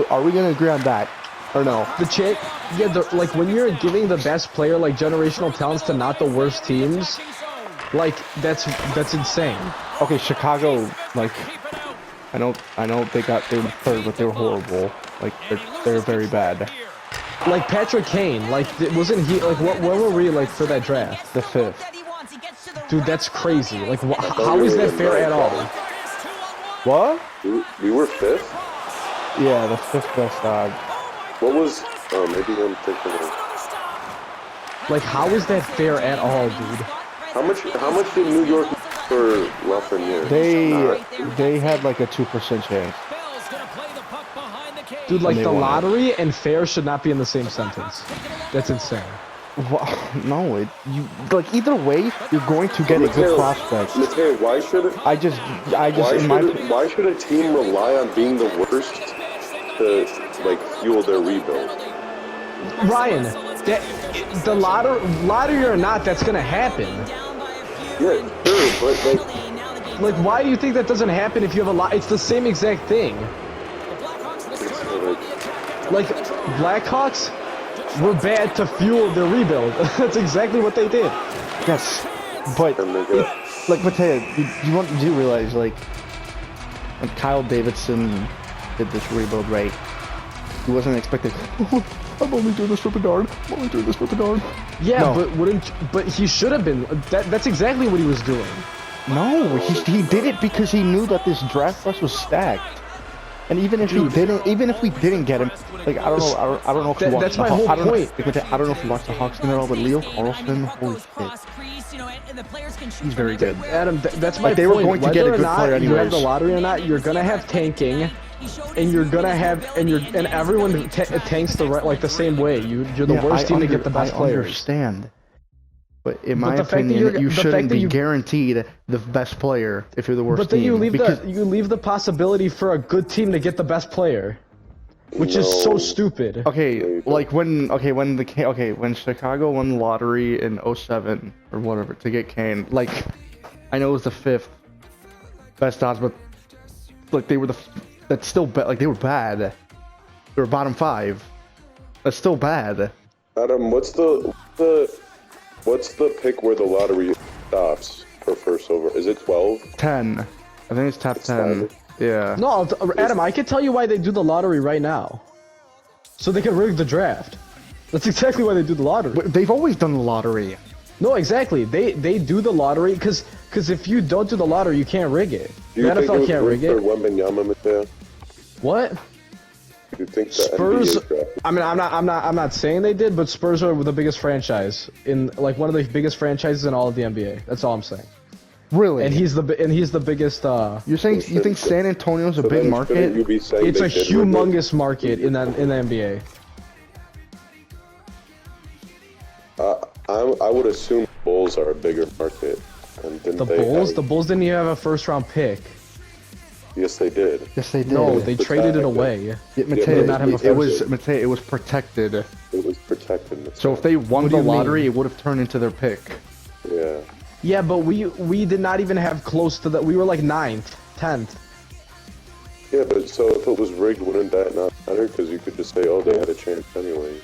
Are we gonna agree on that, or no? Like when you're giving the best player like generational talents to not the worst teams, like that's insane. Okay, Chicago, like, I know they were third, but they were horrible. Like they're very bad. Like Patrick Kane, like wasn't he like what? Where were we like for that draft? The 5th. Dude, that's crazy. Like, how is that fair at all? What? We were 5th? Yeah, the 5th best odds. What was... Oh, maybe I'm thinking of... Like, how is that fair at all, dude? How much did New York for Lafreniere? They had like a 2% chance. Dude, like the won it. lottery and fair should not be in the same sentence. That's insane. Well, no, you like either way, you're going to get a good prospect. Mateo, why should a team rely on being the worst to like fuel their rebuild? Ryan, the lottery or not, that's gonna happen. Yeah, sure, but like, why do you think that doesn't happen if you have a lot? It's the same exact thing. Like, Blackhawks were bad to fuel their rebuild. That's exactly what they did. Yes, but like Mateo, you do realize like when Kyle Davidson did this rebuild, right? He wasn't expecting. I'm only doing this for Bedard. Yeah, no. but he should have been. That's exactly what he was doing. No, he did it because he knew that this draft class was stacked. And even if we didn't get him, like I don't know if you watched that's my whole point. I don't know if you watched the Hawks game at all, but Leo Carlson, holy shit, he's very good. Adam, that's my point. They were going to get a good player anyways. You have the lottery or not, you're gonna have tanking, and you're gonna have and everyone tanks the same way. You're the worst team to get the best players. I understand. But in my opinion, you shouldn't be guaranteed the best player if you're the worst team. But then you leave the possibility for a good team to get the best player, which is so stupid. Okay, like when Chicago won the lottery in 07 or whatever to get Kane, like I know it was the 5th best odds, but like they were that's still bad. Like they were bad. They were bottom 5. That's still bad. Adam, what's the pick where the lottery stops for first over? Is it 12? 10. I think it's top 10. Yeah. No, Adam, I can tell you why they do the lottery right now. So they can rig the draft. That's exactly why they do the lottery. But they've always done the lottery. No, exactly. They do the lottery because if you don't do the lottery, you can't rig it. The NFL can't rig it. What? You think the Spurs? NBA draft? I mean, I'm not saying they did, but Spurs are the biggest franchise in like one of the biggest franchises in all of the NBA. That's all I'm saying. Really? And he's the biggest. You're saying you think San Antonio's a big market? It's a humongous market in the NBA. I would assume Bulls are a bigger market. The Bulls didn't even have a first-round pick. Yes, they did. Yes, they did. No, they traded it away. It was protected. It was protected. So if they won the lottery, it would have turned into their pick. Yeah. Yeah, but we did not even have close to that. We were like 9th, 10th. Yeah, but so if it was rigged, wouldn't that not matter? Because you could just say, oh, they had a chance anyways.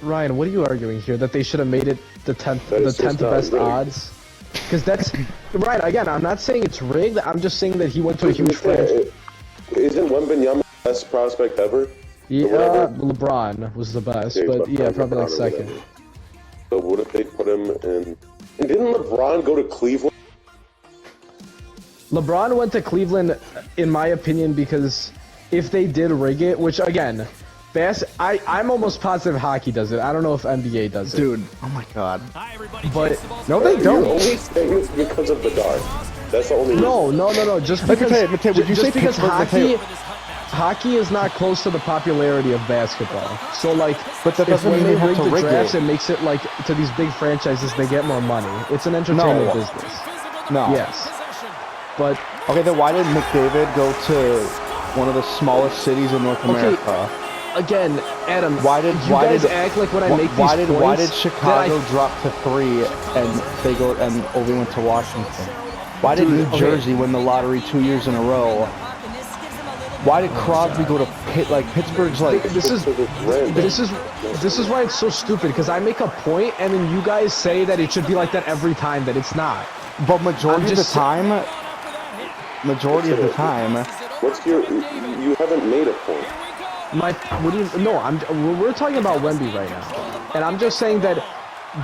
Ryan, what are you arguing here? That they should have made it the 10th best rigged. Odds? Because that's right. Again, I'm not saying it's rigged. I'm just saying that he went to a huge franchise. Isn't Wembanyama the best prospect ever? Yeah, LeBron was the best, but yeah, probably like second. So what if they put him in? And didn't LeBron go to Cleveland? LeBron went to Cleveland, in my opinion, because if they did rig it, which again, I'm almost positive hockey does it. I don't know if NBA does it. Dude, oh my god. But no, they don't. You're only saying it's because of the dark. That's the only reason. No. Just because, Mateo, would you say because Pittsburgh, hockey is not close to the popularity of basketball. So like, but that doesn't mean they they have rig to the rig drafts, it. it makes it like to these big franchises they get more money. It's an entertainment business. No. Yes. But okay, then why did McDavid go to one of the smallest cities in North America? Again, Adam, why did act like when I make these points? Why did Chicago drop to 3 and they go and Ovi went to Washington? Why did New Jersey win the lottery 2 years in a row? Why did Crosby go to Pittsburgh's like? This is why it's so stupid, because I make a point and then you guys say that it should be like that every time, that it's not. But majority of the time. What's your? You haven't made a point. We're talking about Wemby right now, and I'm just saying that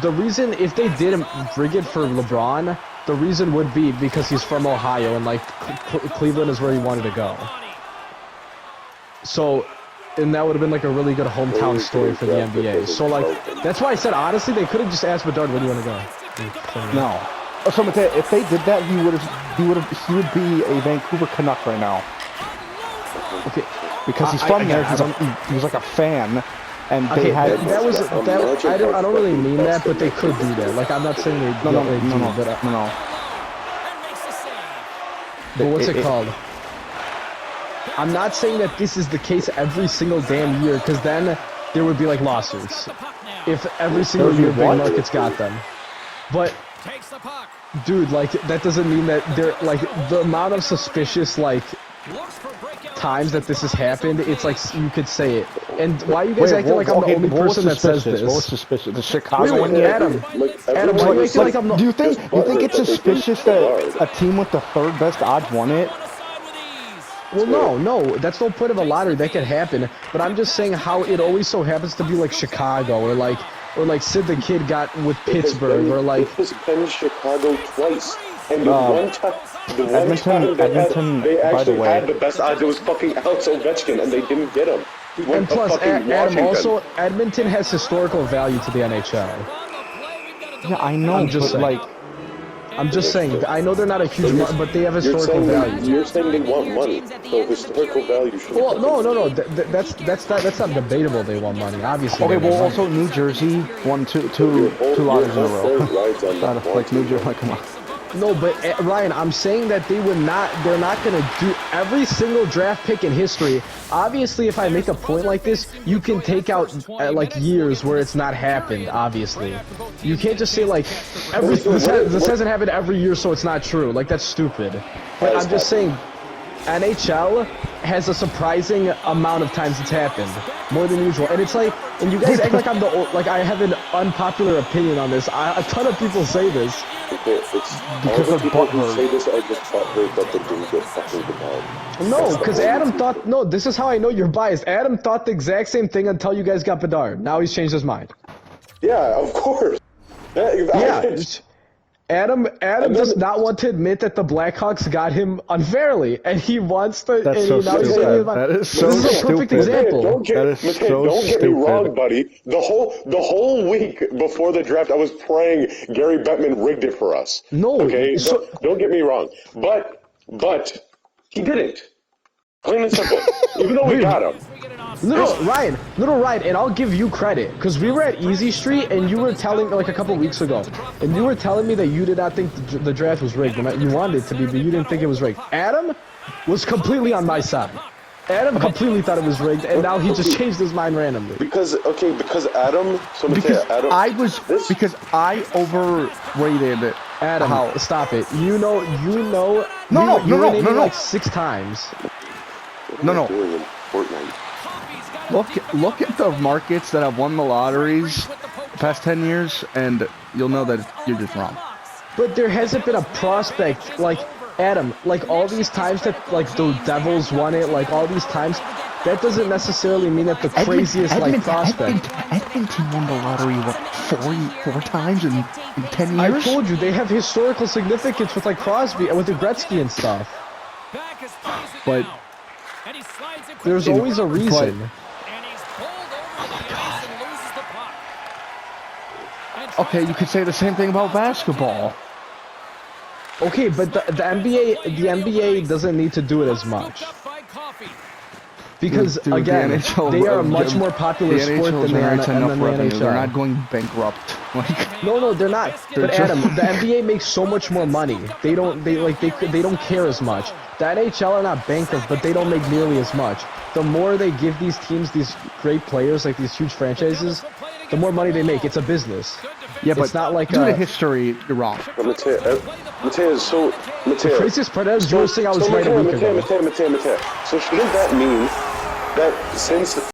the reason, if they did rig it for LeBron, the reason would be because he's from Ohio and like Cleveland is where he wanted to go. So, and that would have been like a really good hometown story for the NBA. So like, that's why I said honestly they could have just asked Bedard, where do you want to go? No. So if they did that, he would be a Vancouver Canuck right now. Okay. Because he's from there, he was like a fan, and they had. I don't really mean that, but they could do that. Like, I'm not saying they no. But what's it called? I'm not saying that this is the case every single damn year, because then there would be like lawsuits. If every single year big markets got them. But, dude, like, that doesn't mean that they're, like, the amount of suspicious, like, times that this has happened, it's like you could say it. And why are you guys acting like I'm the only person that says this? What was suspicious? The Chicago one? Adam, why are you acting like I'm the... Do you think it's suspicious that a team with the third best odds won it? Well, no, that's no point of a lottery. That could happen. But I'm just saying how it always so happens to be like Chicago or like Sid the Kid got with Pittsburgh or like. It has been Chicago twice, and the one time they actually had the best odds. It was fucking Alex Ovechkin, and they didn't get him. And plus, Adam, also Edmonton has historical value to the NHL. Yeah, I know. I'm just saying. I know they're not a huge, but they have historical value. You're saying they want money, so historical value should. Well, no. That's not debatable. They want money, obviously. Okay, well, also New Jersey won two lotteries in a row. Like New Jersey, come on. No, but Ryan, I'm saying that they're not gonna do every single draft pick in history. Obviously, if I make a point like this, you can take out like years where it's not happened. Obviously, you can't just say like this hasn't happened every year, so it's not true. Like that's stupid. But I'm just saying, NHL has a surprising amount of times it's happened, more than usual. And it's like, and you guys act like I have an unpopular opinion on this. A ton of people say this. Because of people who say this are just butthurt that the Kings get fucking Bedard. No, because Adam thought, no, this is how I know you're biased. Adam thought the exact same thing until you guys got Bedard. Now he's changed his mind. Yeah, of course. Yeah. Adam does not want to admit that the Blackhawks got him unfairly, and he wants to. That's so stupid. That is so stupid. This is a perfect example. Don't get me wrong, buddy. The whole week before the draft, I was praying Gary Bettman rigged it for us. No, okay. Don't get me wrong, but he didn't. Plain and simple. Even though we got him. Little Ryan, and I'll give you credit, because we were at Easy Street, and you were telling, like a couple weeks ago, and you were telling me that you did not think the draft was rigged. You wanted it to be, but you didn't think it was rigged. Adam was completely on my side. Adam completely thought it was rigged, and now he just changed his mind randomly. Because Adam, because I overrated it. Adam, stop it. You know. No. Like 6 times. No. Look at the markets that have won the lotteries the past 10 years, and you'll know that you're just wrong. But there hasn't been a prospect like Adam, like all these times that like the Devils won it, like all these times. That doesn't necessarily mean that the craziest prospect. Edmonton won the lottery four times in 10 years. I told you they have historical significance with like Crosby and with the Gretzky and stuff. But there's always a reason. Okay, you could say the same thing about basketball. Okay, but the NBA doesn't need to do it as much. Because again, they are a much more popular sport than the NHL. They're not going bankrupt. No, they're not. But Adam, the NBA makes so much more money. They don't care as much. The NHL are not bankrupt, but they don't make nearly as much. The more they give these teams these great players, like these huge franchises, the more money they make. It's a business. Yeah, but it's not like due to history, you're wrong. But Mateo, so Mateo. Francis Perez, you were saying I was right a week ago. Mateo. So shouldn't that mean that since